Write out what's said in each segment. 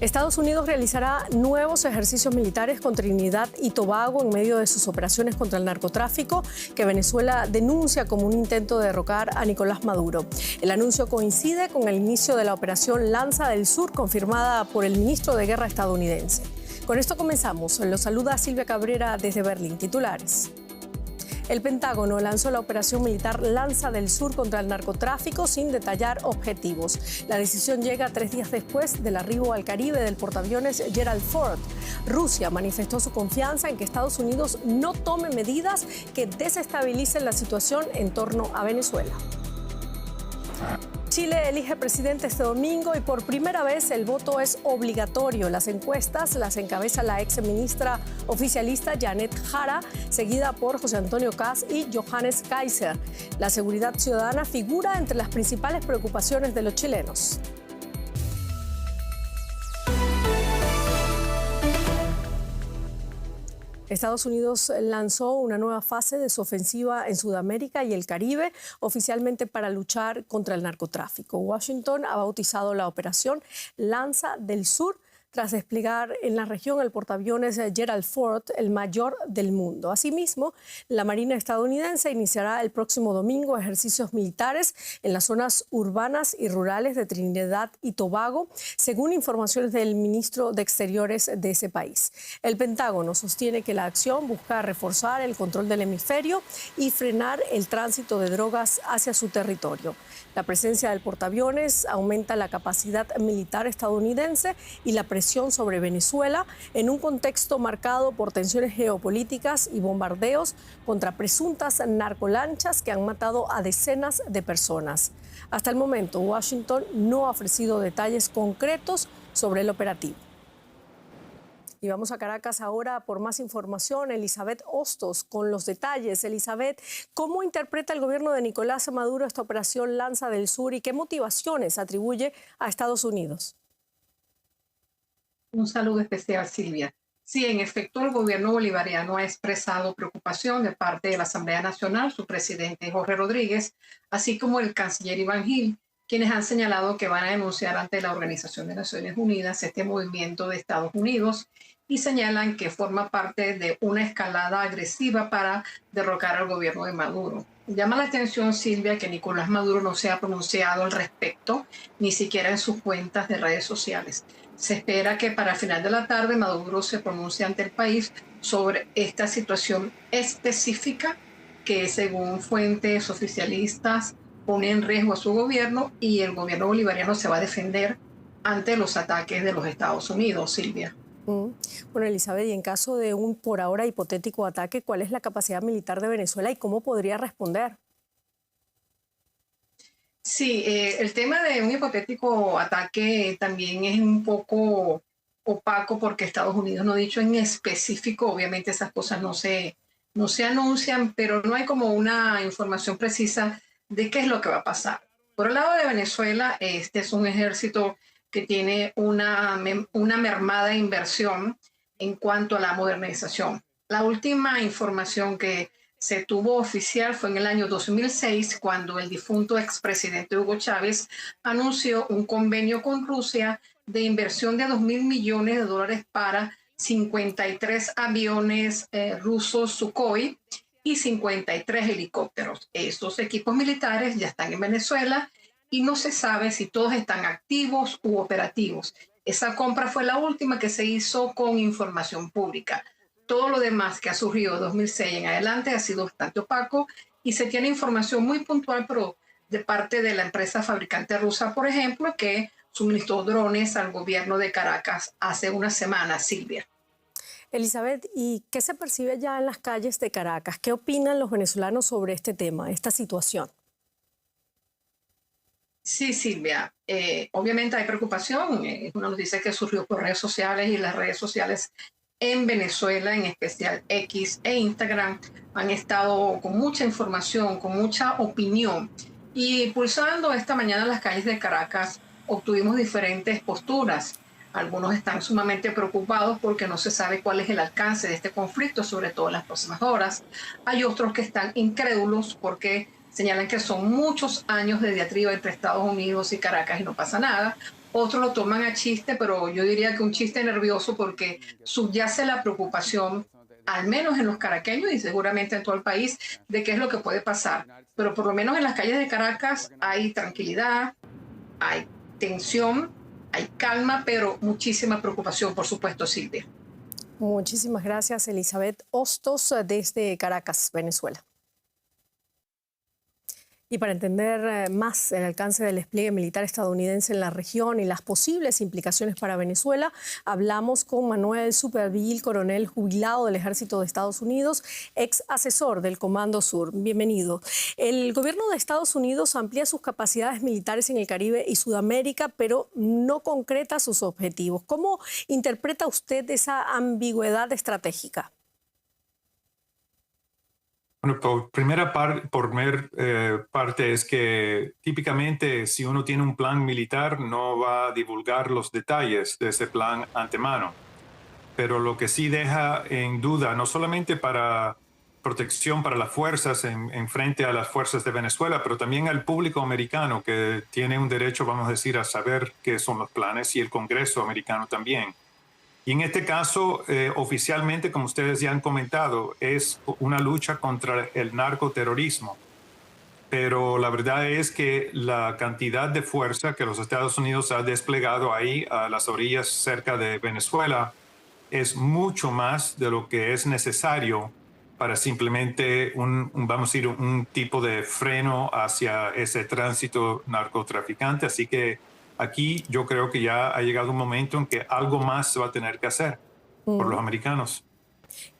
Estados Unidos realizará nuevos ejercicios militares con Trinidad y Tobago en medio de sus operaciones contra el narcotráfico que Venezuela denuncia como un intento de derrocar a Nicolás Maduro. El anuncio coincide con el inicio de la operación Lanza del Sur, confirmada por el ministro de Guerra estadounidense. Con esto comenzamos. Los saluda Silvia Cabrera desde Berlín. Titulares. El Pentágono lanzó la operación militar Lanza del Sur contra el narcotráfico sin detallar objetivos. La decisión llega 3 días después del arribo al Caribe del portaaviones Gerald Ford. Rusia manifestó su confianza en que Estados Unidos no tome medidas que desestabilicen la situación en torno a Venezuela. Chile elige presidente este domingo y por primera vez el voto es obligatorio. Las encuestas las encabeza la exministra oficialista Janet Jara, seguida por José Antonio Kast y Johannes Kaiser. La seguridad ciudadana figura entre las principales preocupaciones de los chilenos. Estados Unidos lanzó una nueva fase de su ofensiva en Sudamérica y el Caribe, oficialmente para luchar contra el narcotráfico. Washington ha bautizado la operación Lanza del Sur, tras desplegar en la región el portaaviones Gerald Ford, el mayor del mundo. Asimismo, la Marina estadounidense iniciará el próximo domingo ejercicios militares en las zonas urbanas y rurales de Trinidad y Tobago, según informaciones del ministro de Exteriores de ese país. El Pentágono sostiene que la acción busca reforzar el control del hemisferio y frenar el tránsito de drogas hacia su territorio. La presencia del portaaviones aumenta la capacidad militar estadounidense y la presión sobre Venezuela en un contexto marcado por tensiones geopolíticas y bombardeos contra presuntas narcolanchas que han matado a decenas de personas. Hasta el momento, Washington no ha ofrecido detalles concretos sobre el operativo. Y vamos a Caracas ahora por más información. Elizabeth Hostos con los detalles. Elizabeth, ¿cómo interpreta el gobierno de Nicolás Maduro esta operación Lanza del Sur y qué motivaciones atribuye a Estados Unidos? Un saludo especial, Silvia. Sí, en efecto, el gobierno bolivariano ha expresado preocupación de parte de la Asamblea Nacional, su presidente Jorge Rodríguez, así como el canciller Iván Gil, quienes han señalado que van a denunciar ante la Organización de Naciones Unidas este movimiento de Estados Unidos y señalan que forma parte de una escalada agresiva para derrocar al gobierno de Maduro. Llama la atención, Silvia, que Nicolás Maduro no se ha pronunciado al respecto, ni siquiera en sus cuentas de redes sociales. Se espera que para el final de la tarde Maduro se pronuncie ante el país sobre esta situación específica que, según fuentes oficialistas, pone en riesgo a su gobierno y el gobierno bolivariano se va a defender ante los ataques de los Estados Unidos, Silvia. Bueno, Elizabeth, y en caso de un por ahora hipotético ataque, ¿cuál es la capacidad militar de Venezuela y cómo podría responder? Sí, el tema de un hipotético ataque también es un poco opaco porque Estados Unidos no ha dicho en específico, obviamente esas cosas no se anuncian, pero no hay como una información precisa de qué es lo que va a pasar. Por el lado de Venezuela, este es un ejército que tiene una mermada inversión en cuanto a la modernización. La última información que se tuvo oficial fue en el año 2006, cuando el difunto expresidente Hugo Chávez anunció un convenio con Rusia de inversión de $2.000 millones para 53 aviones rusos Sukhoi y 53 helicópteros. Estos equipos militares ya están en Venezuela y no se sabe si todos están activos u operativos. Esa compra fue la última que se hizo con información pública. Todo lo demás que ha surgido de 2006 en adelante ha sido bastante opaco y se tiene información muy puntual, pero de parte de la empresa fabricante rusa, por ejemplo, que suministró drones al gobierno de Caracas hace una semana, Silvia. Elizabeth, ¿y qué se percibe ya en las calles de Caracas? ¿Qué opinan los venezolanos sobre este tema, esta situación? Sí, Silvia, obviamente hay preocupación. Es una noticia que surgió por redes sociales y las redes sociales en Venezuela, en especial X e Instagram, han estado con mucha información, con mucha opinión. Y pulsando esta mañana en las calles de Caracas, obtuvimos diferentes posturas. Algunos están sumamente preocupados porque no se sabe cuál es el alcance de este conflicto, sobre todo en las próximas horas. Hay otros que están incrédulos porque señalan que son muchos años de diatriba entre Estados Unidos y Caracas y no pasa nada. otros lo toman a chiste, pero yo diría que un chiste nervioso porque subyace la preocupación, al menos en los caraqueños y seguramente en todo el país, de qué es lo que puede pasar. Pero por lo menos en las calles de Caracas hay tranquilidad, hay tensión, hay calma, pero muchísima preocupación, por supuesto, Silvia. Muchísimas gracias, Elizabeth Hostos, desde Caracas, Venezuela. Y para entender más el alcance del despliegue militar estadounidense en la región y las posibles implicaciones para Venezuela, hablamos con Manuel Supervielle, coronel jubilado del Ejército de Estados Unidos, ex asesor del Comando Sur. Bienvenido. El gobierno de Estados Unidos amplía sus capacidades militares en el Caribe y Sudamérica, pero no concreta sus objetivos. ¿Cómo interpreta usted esa ambigüedad estratégica? Bueno, por primera parte es que típicamente si uno tiene un plan militar no va a divulgar los detalles de ese plan antemano. Pero lo que sí deja en duda, no solamente para protección para las fuerzas en frente a las fuerzas de Venezuela, pero también al público americano que tiene un derecho, vamos a decir, a saber qué son los planes y el Congreso americano también. Y en este caso, oficialmente, como ustedes ya han comentado, es una lucha contra el narcoterrorismo. Pero la verdad es que la cantidad de fuerza que los Estados Unidos ha desplegado ahí a las orillas cerca de Venezuela es mucho más de lo que es necesario para simplemente vamos a decir, un tipo de freno hacia ese tránsito narcotraficante. Así que aquí yo creo que ya ha llegado un momento en que algo más se va a tener que hacer por los americanos.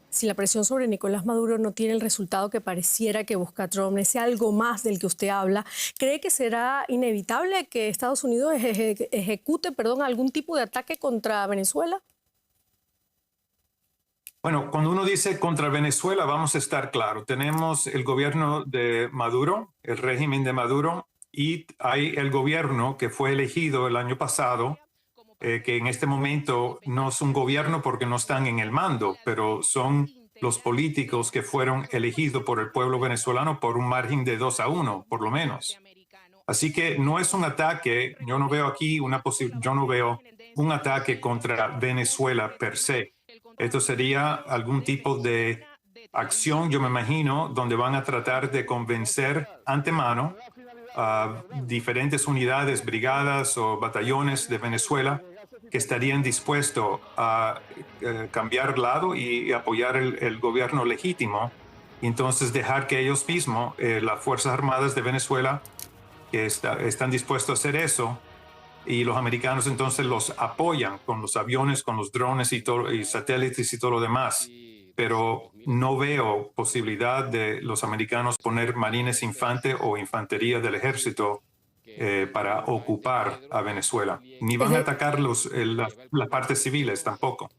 Si la presión sobre Nicolás Maduro no tiene el resultado que pareciera que busca Trump, ese algo más del que usted habla, ¿cree que será inevitable que Estados Unidos ejecute algún tipo de ataque contra Venezuela? Bueno, cuando uno dice contra Venezuela, vamos a estar claros. Tenemos el gobierno de Maduro, el régimen de Maduro, y hay el gobierno que fue elegido el año pasado, que en este momento no es un gobierno porque no están en el mando, pero son los políticos que fueron elegidos por el pueblo venezolano por un margen de 2-1, por lo menos. Así que no es un ataque, yo no veo aquí yo no veo un ataque contra Venezuela per se. Esto sería algún tipo de acción, yo me imagino, donde van a tratar de convencer antemano a diferentes unidades, brigadas o batallones de Venezuela que estarían dispuestos a cambiar lado y apoyar el gobierno legítimo. Y entonces dejar que ellos mismos, las Fuerzas Armadas de Venezuela, que están dispuestos a hacer eso, y los americanos entonces los apoyan con los aviones, con los drones y satélites y todo lo demás. Pero no veo posibilidad de los americanos poner marines infante o infantería del ejército para ocupar a Venezuela. Ni van a atacar las partes civiles tampoco.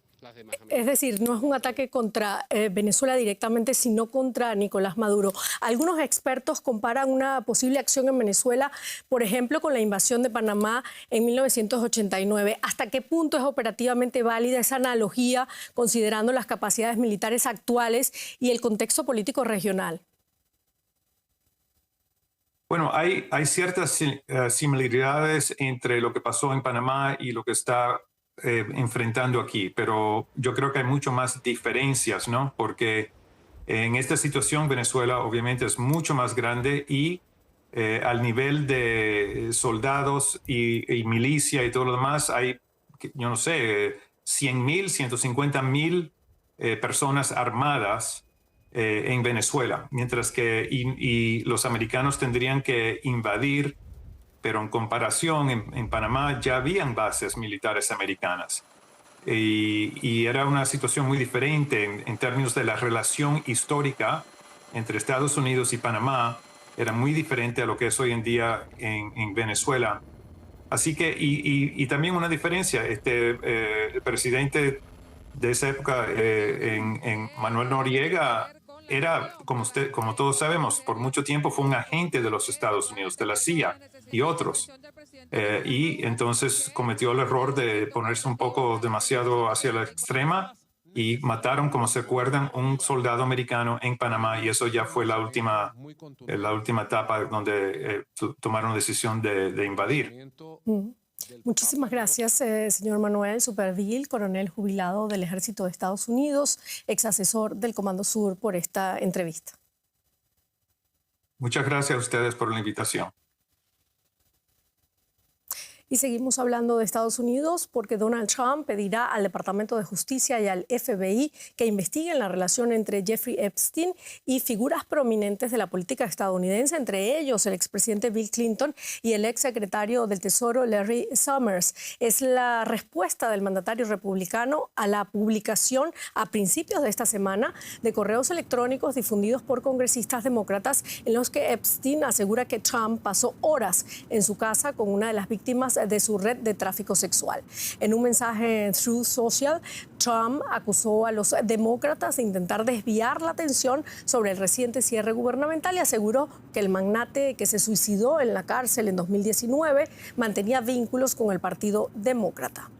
Es decir, no es un ataque contra Venezuela directamente, sino contra Nicolás Maduro. Algunos expertos comparan una posible acción en Venezuela, por ejemplo, con la invasión de Panamá en 1989. ¿Hasta qué punto es operativamente válida esa analogía, considerando las capacidades militares actuales y el contexto político regional? Bueno, hay ciertas similaridades entre lo que pasó en Panamá y lo que está enfrentando aquí, pero yo creo que hay mucho más diferencias, ¿no? Porque en esta situación Venezuela obviamente es mucho más grande y al nivel de soldados y milicia y todo lo demás hay, yo no sé, 100,000, 150,000 personas armadas en Venezuela, mientras que y los americanos tendrían que invadir, pero en comparación en Panamá ya habían bases militares americanas. Y era una situación muy diferente en términos de la relación histórica entre Estados Unidos y Panamá, era muy diferente a lo que es hoy en día en Venezuela. Así que, y también una diferencia, el presidente de esa época, en Manuel Noriega, era, como todos sabemos, por mucho tiempo fue un agente de los Estados Unidos, de la CIA y otros. Y entonces cometió el error de ponerse un poco demasiado hacia la extrema y mataron, como se acuerdan, un soldado americano en Panamá, y eso ya fue la última etapa donde tomaron la decisión de invadir. Muchísimas gracias, señor Manuel Supervielle, coronel jubilado del Ejército de Estados Unidos, ex asesor del Comando Sur, por esta entrevista. Muchas gracias a ustedes por la invitación. Y seguimos hablando de Estados Unidos porque Donald Trump pedirá al Departamento de Justicia y al FBI que investiguen la relación entre Jeffrey Epstein y figuras prominentes de la política estadounidense, entre ellos el expresidente Bill Clinton y el exsecretario del Tesoro Larry Summers. Es la respuesta del mandatario republicano a la publicación a principios de esta semana de correos electrónicos difundidos por congresistas demócratas en los que Epstein asegura que Trump pasó horas en su casa con una de las víctimas de su red de tráfico sexual. En un mensaje en Truth Social, Trump acusó a los demócratas de intentar desviar la atención sobre el reciente cierre gubernamental y aseguró que el magnate que se suicidó en la cárcel en 2019 mantenía vínculos con el Partido Demócrata.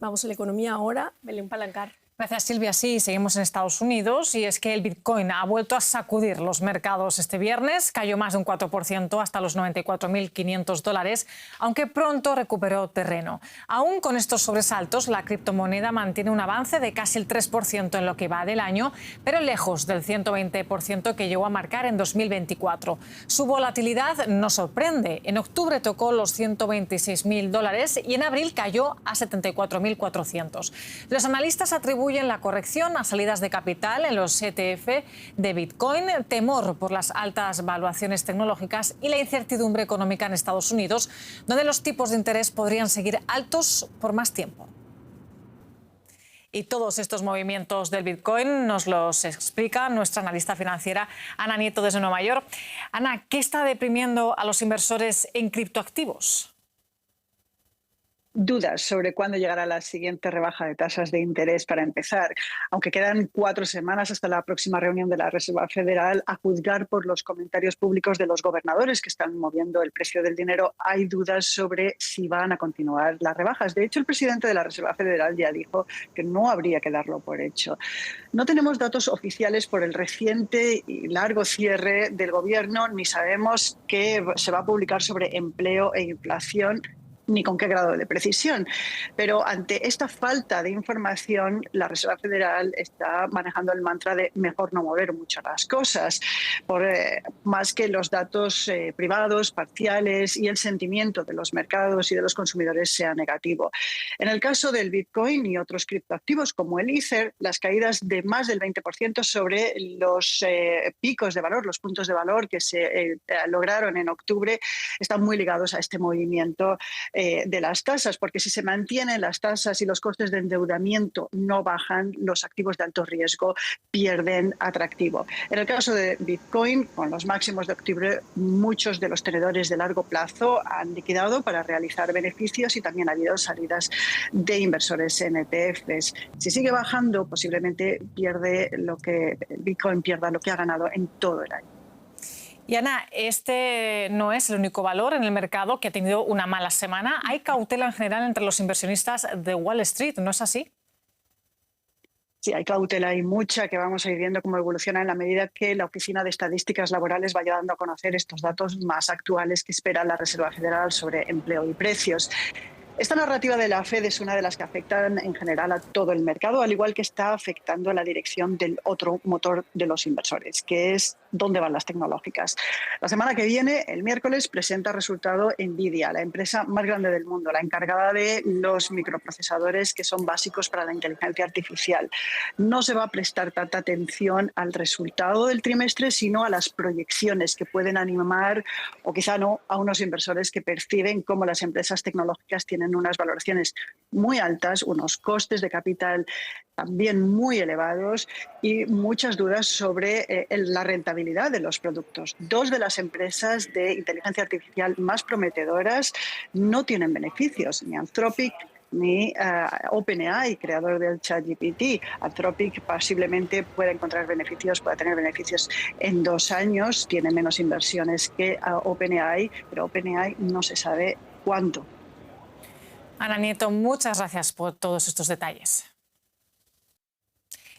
Vamos a la economía ahora. Belén Palancar. Gracias, Silvia. Sí, seguimos en Estados Unidos y es que el Bitcoin ha vuelto a sacudir los mercados este viernes. Cayó más de un 4% hasta los $94.500, aunque pronto recuperó terreno. Aún con estos sobresaltos, la criptomoneda mantiene un avance de casi el 3% en lo que va del año, pero lejos del 120% que llegó a marcar en 2024. Su volatilidad no sorprende. En octubre tocó los $126.000 y en abril cayó a 74.400. Los analistas atribuyen la corrección a salidas de capital en los ETF de Bitcoin, temor por las altas valuaciones tecnológicas y la incertidumbre económica en Estados Unidos, donde los tipos de interés podrían seguir altos por más tiempo. Y todos estos movimientos del Bitcoin nos los explica nuestra analista financiera Ana Nieto desde Nueva York. Ana, ¿qué está deprimiendo a los inversores en criptoactivos? Dudas sobre cuándo llegará la siguiente rebaja de tasas de interés para empezar. Aunque quedan 4 semanas hasta la próxima reunión de la Reserva Federal, a juzgar por los comentarios públicos de los gobernadores que están moviendo el precio del dinero, hay dudas sobre si van a continuar las rebajas. De hecho, el presidente de la Reserva Federal ya dijo que no habría que darlo por hecho. No tenemos datos oficiales por el reciente y largo cierre del gobierno, ni sabemos qué se va a publicar sobre empleo e inflación, ni con qué grado de precisión. Pero ante esta falta de información, la Reserva Federal está manejando el mantra de mejor no mover mucho las cosas, por más que los datos privados, parciales y el sentimiento de los mercados y de los consumidores sea negativo. En el caso del Bitcoin y otros criptoactivos como el Ether, las caídas de más del 20% sobre los picos de valor, los puntos de valor que se lograron en octubre, están muy ligados a este movimiento de las tasas, porque si se mantienen las tasas y los costes de endeudamiento no bajan, los activos de alto riesgo pierden atractivo. En el caso de Bitcoin, con los máximos de octubre, muchos de los tenedores de largo plazo han liquidado para realizar beneficios y también ha habido salidas de inversores en ETFs. Si sigue bajando, posiblemente Bitcoin pierda lo que ha ganado en todo el año. Y Ana, este no es el único valor en el mercado que ha tenido una mala semana. Hay cautela en general entre los inversionistas de Wall Street, ¿no es así? Sí, hay cautela y mucha que vamos a ir viendo cómo evoluciona en la medida que la Oficina de Estadísticas Laborales vaya dando a conocer estos datos más actuales que espera la Reserva Federal sobre empleo y precios. Esta narrativa de la Fed es una de las que afectan en general a todo el mercado, al igual que está afectando la dirección del otro motor de los inversores, que es dónde van las tecnológicas. La semana que viene, el miércoles, presenta resultado Nvidia, la empresa más grande del mundo, la encargada de los microprocesadores que son básicos para la inteligencia artificial. No se va a prestar tanta atención al resultado del trimestre, sino a las proyecciones que pueden animar, o quizá no, a unos inversores que perciben cómo las empresas tecnológicas tienen unas valoraciones muy altas, unos costes de capital también muy elevados y muchas dudas sobre la rentabilidad de los productos. 2 de las empresas de inteligencia artificial más prometedoras no tienen beneficios, ni Anthropic ni OpenAI, creador del ChatGPT. Anthropic posiblemente pueda encontrar beneficios, pueda tener beneficios en 2 años, tiene menos inversiones que OpenAI, pero OpenAI no se sabe cuánto. Ana Nieto, muchas gracias por todos estos detalles.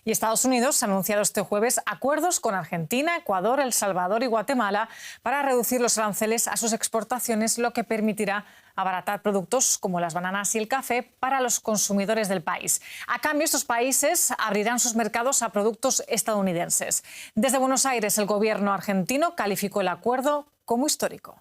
Y Estados Unidos ha anunciado este jueves acuerdos con Argentina, Ecuador, El Salvador y Guatemala para reducir los aranceles a sus exportaciones, lo que permitirá abaratar productos como las bananas y el café para los consumidores del país. A cambio, estos países abrirán sus mercados a productos estadounidenses. Desde Buenos Aires, el gobierno argentino calificó el acuerdo como histórico.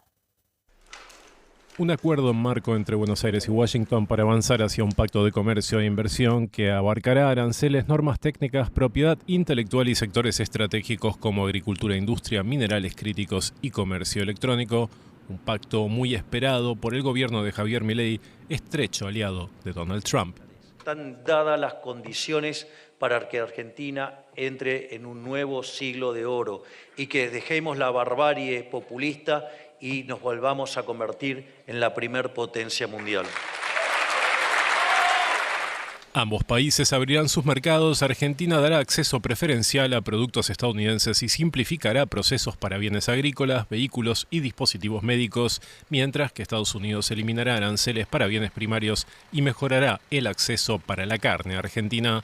Un acuerdo en marco entre Buenos Aires y Washington para avanzar hacia un pacto de comercio e inversión que abarcará aranceles, normas técnicas, propiedad intelectual y sectores estratégicos como agricultura, industria, minerales críticos y comercio electrónico. Un pacto muy esperado por el gobierno de Javier Milei, estrecho aliado de Donald Trump. Están dadas las condiciones para que Argentina entre en un nuevo siglo de oro y que dejemos la barbarie populista y nos volvamos a convertir en la primer potencia mundial. Ambos países abrirán sus mercados, Argentina dará acceso preferencial a productos estadounidenses y simplificará procesos para bienes agrícolas, vehículos y dispositivos médicos, mientras que Estados Unidos eliminará aranceles para bienes primarios y mejorará el acceso para la carne argentina.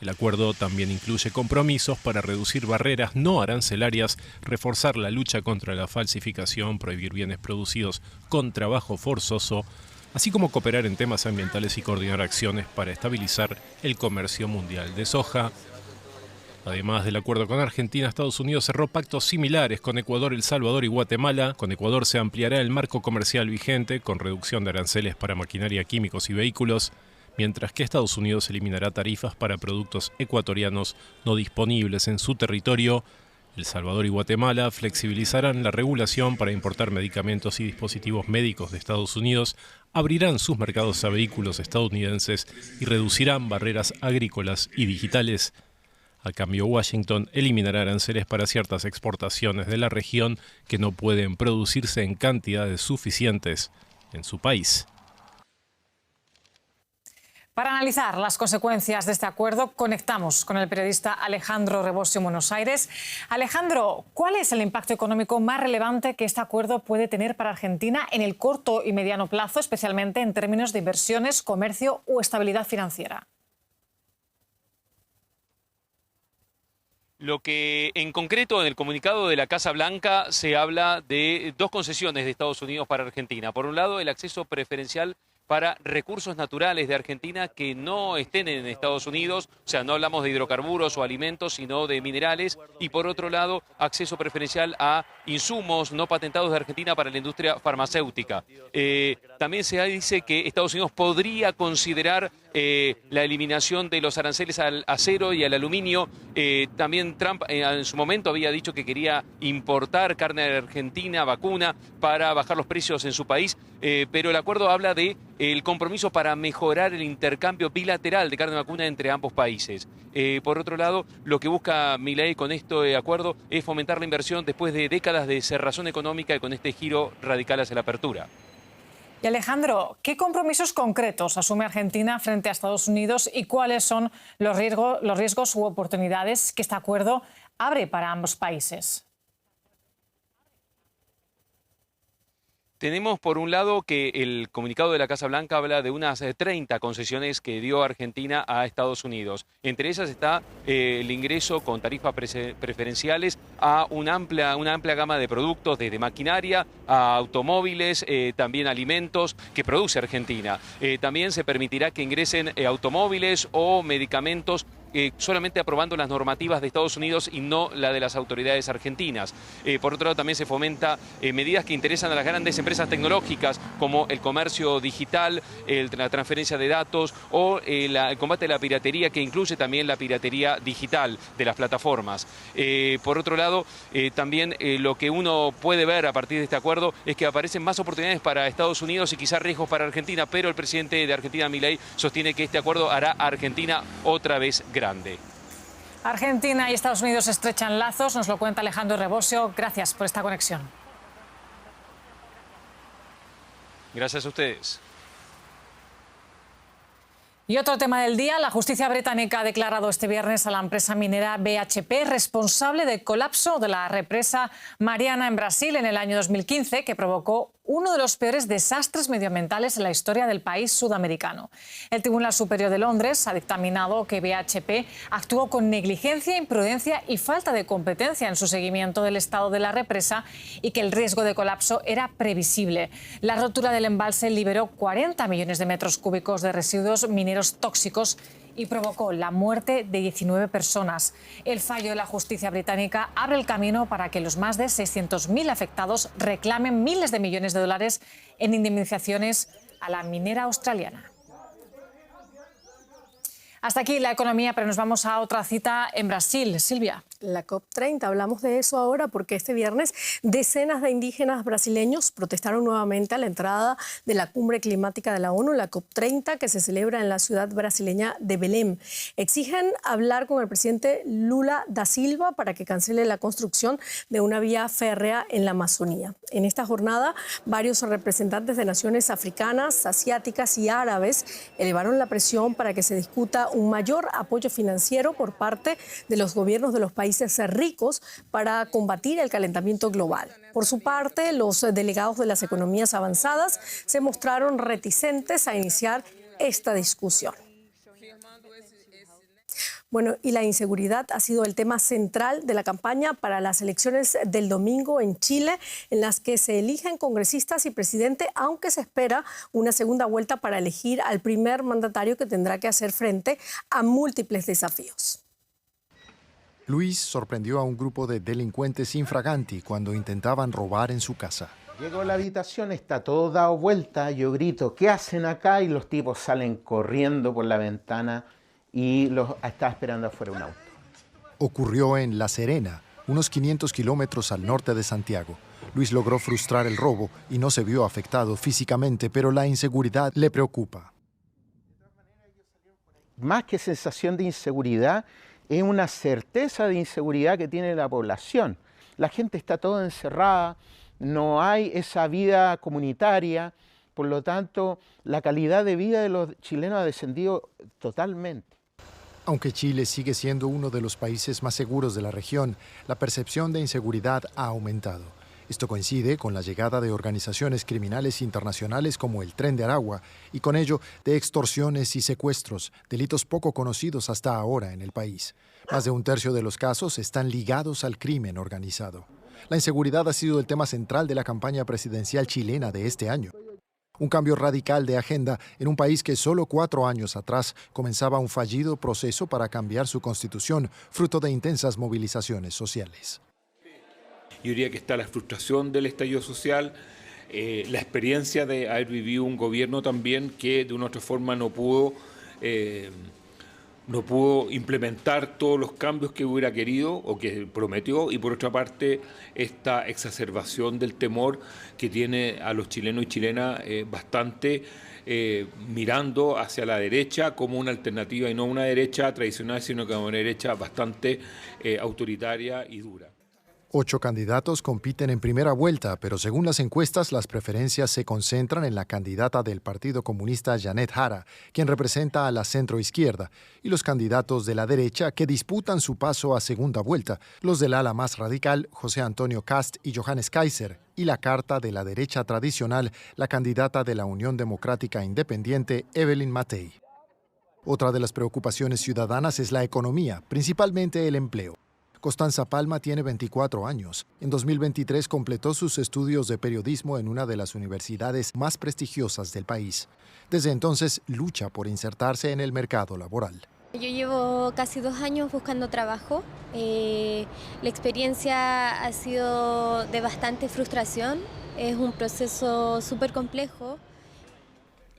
El acuerdo también incluye compromisos para reducir barreras no arancelarias, reforzar la lucha contra la falsificación, prohibir bienes producidos con trabajo forzoso, así como cooperar en temas ambientales y coordinar acciones para estabilizar el comercio mundial de soja. Además del acuerdo con Argentina, Estados Unidos cerró pactos similares con Ecuador, El Salvador y Guatemala. Con Ecuador se ampliará el marco comercial vigente con reducción de aranceles para maquinaria, químicos y vehículos, mientras que Estados Unidos eliminará tarifas para productos ecuatorianos no disponibles en su territorio. El Salvador y Guatemala flexibilizarán la regulación para importar medicamentos y dispositivos médicos de Estados Unidos, abrirán sus mercados a vehículos estadounidenses y reducirán barreras agrícolas y digitales. A cambio, Washington eliminará aranceles para ciertas exportaciones de la región que no pueden producirse en cantidades suficientes en su país. Para analizar las consecuencias de este acuerdo, conectamos con el periodista Alejandro Rebosio en Buenos Aires. Alejandro, ¿cuál es el impacto económico más relevante que este acuerdo puede tener para Argentina en el corto y mediano plazo, especialmente en términos de inversiones, comercio o estabilidad financiera? Lo que en concreto en el comunicado de la Casa Blanca se habla de dos concesiones de Estados Unidos para Argentina. Por un lado, el acceso preferencial para recursos naturales de Argentina que no estén en Estados Unidos, o sea, no hablamos de hidrocarburos o alimentos, sino de minerales, y por otro lado, acceso preferencial a insumos no patentados de Argentina para la industria farmacéutica. También se dice que Estados Unidos podría considerar la eliminación de los aranceles al acero y al aluminio. También Trump en su momento había dicho que quería importar carne de Argentina, vacuna, para bajar los precios en su país, pero el acuerdo habla de el compromiso para mejorar el intercambio bilateral de carne vacuna entre ambos países. Por otro lado, lo que busca Milei con este acuerdo es fomentar la inversión después de décadas de cerrazón económica y con este giro radical hacia la apertura. Y Alejandro, ¿qué compromisos concretos asume Argentina frente a Estados Unidos y cuáles son los riesgos u oportunidades que este acuerdo abre para ambos países? Tenemos por un lado que el comunicado de la Casa Blanca habla de unas 30 concesiones que dio Argentina a Estados Unidos. Entre ellas está el ingreso con tarifas preferenciales a una amplia gama de productos, desde maquinaria a automóviles, también alimentos que produce Argentina. También se permitirá que ingresen automóviles o medicamentos solamente aprobando las normativas de Estados Unidos y no la de las autoridades argentinas. Por otro lado, también se fomenta medidas que interesan a las grandes empresas tecnológicas, como el comercio digital, la transferencia de datos o el combate a la piratería, que incluye también la piratería digital de las plataformas. Por otro lado, también lo que uno puede ver a partir de este acuerdo es que aparecen más oportunidades para Estados Unidos y quizás riesgos para Argentina, pero el presidente de Argentina, Milei, sostiene que este acuerdo hará a Argentina otra vez grande. Argentina y Estados Unidos estrechan lazos, nos lo cuenta Alejandro Rebosio. Gracias por esta conexión. Gracias a ustedes. Y otro tema del día, la justicia británica ha declarado este viernes a la empresa minera BHP responsable del colapso de la represa Mariana en Brasil en el año 2015, que provocó uno de los peores desastres medioambientales en la historia del país sudamericano. El Tribunal Superior de Londres ha dictaminado que BHP actuó con negligencia, imprudencia y falta de competencia en su seguimiento del estado de la represa y que el riesgo de colapso era previsible. La rotura del embalse liberó 40 millones de metros cúbicos de residuos mineros tóxicos y provocó la muerte de 19 personas. El fallo de la justicia británica abre el camino para que los más de 600.000 afectados reclamen miles de millones de dólares en indemnizaciones a la minera australiana. Hasta aquí la economía, pero nos vamos a otra cita en Brasil. Silvia. La COP30, hablamos de eso ahora porque este viernes decenas de indígenas brasileños protestaron nuevamente a la entrada de la cumbre climática de la ONU, la COP30, que se celebra en la ciudad brasileña de Belém. Exigen hablar con el presidente Lula da Silva para que cancele la construcción de una vía férrea en la Amazonía. En esta jornada, varios representantes de naciones africanas, asiáticas y árabes elevaron la presión para que se discuta un mayor apoyo financiero por parte de los gobiernos de los países ricos para combatir el calentamiento global. Por su parte, los delegados de las economías avanzadas se mostraron reticentes a iniciar esta discusión. Bueno, y la inseguridad ha sido el tema central de la campaña para las elecciones del domingo en Chile, en las que se eligen congresistas y presidente, aunque se espera una segunda vuelta para elegir al primer mandatario que tendrá que hacer frente a múltiples desafíos. Luis sorprendió a un grupo de delincuentes infraganti cuando intentaban robar en su casa. Llego a la habitación, está todo dado vuelta, yo grito, ¿qué hacen acá? Y los tipos salen corriendo por la ventana y los estaba esperando afuera un auto. Ocurrió en La Serena, unos 500 kilómetros al norte de Santiago. Luis logró frustrar el robo y no se vio afectado físicamente, pero la inseguridad le preocupa. Más que sensación de inseguridad, es una certeza de inseguridad que tiene la población. La gente está toda encerrada, no hay esa vida comunitaria, por lo tanto, la calidad de vida de los chilenos ha descendido totalmente. Aunque Chile sigue siendo uno de los países más seguros de la región, la percepción de inseguridad ha aumentado. Esto coincide con la llegada de organizaciones criminales internacionales como el Tren de Aragua y con ello de extorsiones y secuestros, delitos poco conocidos hasta ahora en el país. Más de un tercio de los casos están ligados al crimen organizado. La inseguridad ha sido el tema central de la campaña presidencial chilena de este año. Un cambio radical de agenda en un país que solo 4 años atrás comenzaba un fallido proceso para cambiar su constitución, fruto de intensas movilizaciones sociales. Yo diría que está la frustración del estallido social, la experiencia de haber vivido un gobierno también que de una u otra forma no pudo implementar todos los cambios que hubiera querido o que prometió, y por otra parte esta exacerbación del temor que tiene a los chilenos y chilenas bastante mirando hacia la derecha como una alternativa y no una derecha tradicional, sino como una derecha bastante autoritaria y dura. 8 candidatos compiten en primera vuelta, pero según las encuestas, las preferencias se concentran en la candidata del Partido Comunista, Janet Jara, quien representa a la centroizquierda, y los candidatos de la derecha que disputan su paso a segunda vuelta, los del ala más radical, José Antonio Kast y Johannes Kaiser, y la carta de la derecha tradicional, la candidata de la Unión Democrática Independiente, Evelyn Matei. Otra de las preocupaciones ciudadanas es la economía, principalmente el empleo. Constanza Palma tiene 24 años. En 2023 completó sus estudios de periodismo en una de las universidades más prestigiosas del país. Desde entonces lucha por insertarse en el mercado laboral. Yo llevo casi 2 años buscando trabajo. La experiencia ha sido de bastante frustración. Es un proceso súper complejo.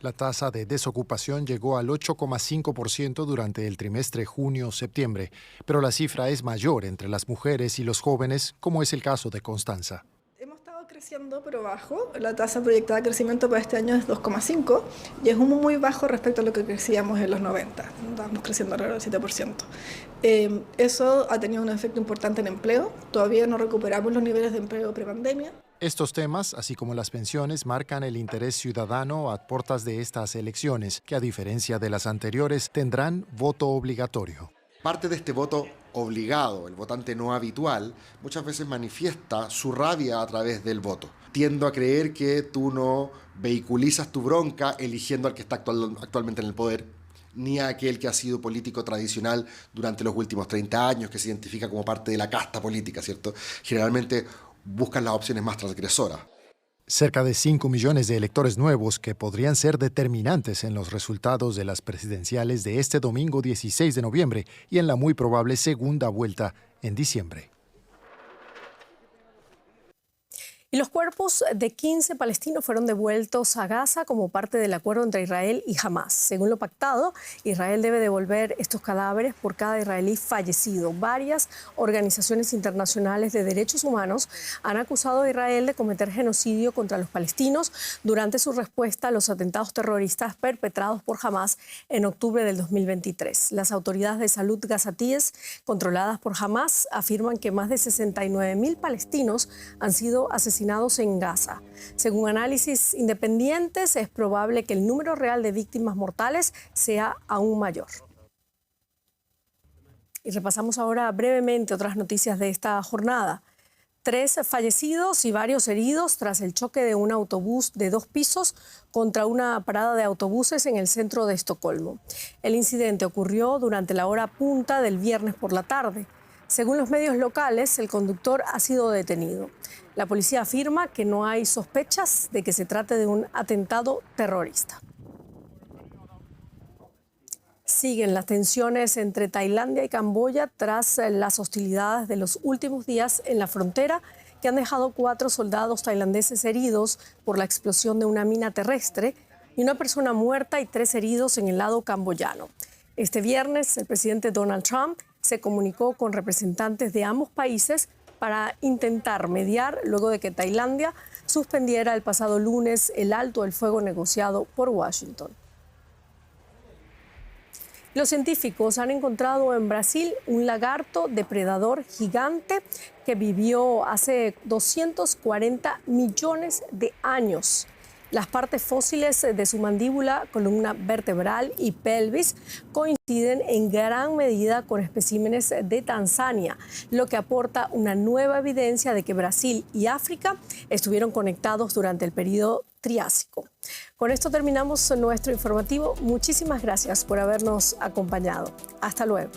La tasa de desocupación llegó al 8,5% durante el trimestre junio-septiembre, pero la cifra es mayor entre las mujeres y los jóvenes, como es el caso de Constanza. Hemos estado creciendo, pero bajo. La tasa proyectada de crecimiento para este año es 2,5% y es muy bajo respecto a lo que crecíamos en los 90. Estábamos creciendo alrededor del 7%. Eso ha tenido un efecto importante en empleo. Todavía no recuperamos los niveles de empleo prepandemia. Estos temas, así como las pensiones, marcan el interés ciudadano a puertas de estas elecciones, que a diferencia de las anteriores, tendrán voto obligatorio. Parte de este voto obligado, el votante no habitual, muchas veces manifiesta su rabia a través del voto. Tiendo a creer que tú no vehiculizas tu bronca eligiendo al que está actualmente en el poder, ni a aquel que ha sido político tradicional durante los últimos 30 años, que se identifica como parte de la casta política, ¿cierto? Generalmente buscan las opciones más transgresoras. Cerca de 5 millones de electores nuevos que podrían ser determinantes en los resultados de las presidenciales de este domingo 16 de noviembre y en la muy probable segunda vuelta en diciembre. Y los cuerpos de 15 palestinos fueron devueltos a Gaza como parte del acuerdo entre Israel y Hamás. Según lo pactado, Israel debe devolver estos cadáveres por cada israelí fallecido. Varias organizaciones internacionales de derechos humanos han acusado a Israel de cometer genocidio contra los palestinos durante su respuesta a los atentados terroristas perpetrados por Hamás en octubre del 2023. Las autoridades de salud gazatíes, controladas por Hamás, afirman que más de 69.000 palestinos han sido asesinados en Gaza. Según análisis independientes, es probable que el número real de víctimas mortales sea aún mayor. Y repasamos ahora brevemente otras noticias de esta jornada. 3 fallecidos y varios heridos tras el choque de un autobús de 2 pisos contra una parada de autobuses en el centro de Estocolmo. El incidente ocurrió durante la hora punta del viernes por la tarde. Según los medios locales, el conductor ha sido detenido. La policía afirma que no hay sospechas de que se trate de un atentado terrorista. Siguen las tensiones entre Tailandia y Camboya tras las hostilidades de los últimos días en la frontera, que han dejado 4 soldados tailandeses heridos por la explosión de una mina terrestre y una persona muerta y 3 heridos en el lado camboyano. Este viernes, el presidente Donald Trump se comunicó con representantes de ambos países para intentar mediar luego de que Tailandia suspendiera el pasado lunes el alto el fuego negociado por Washington. Los científicos han encontrado en Brasil un lagarto depredador gigante que vivió hace 240 millones de años. Las partes fósiles de su mandíbula, columna vertebral y pelvis coinciden en gran medida con especímenes de Tanzania, lo que aporta una nueva evidencia de que Brasil y África estuvieron conectados durante el período Triásico. Con esto terminamos nuestro informativo. Muchísimas gracias por habernos acompañado. Hasta luego.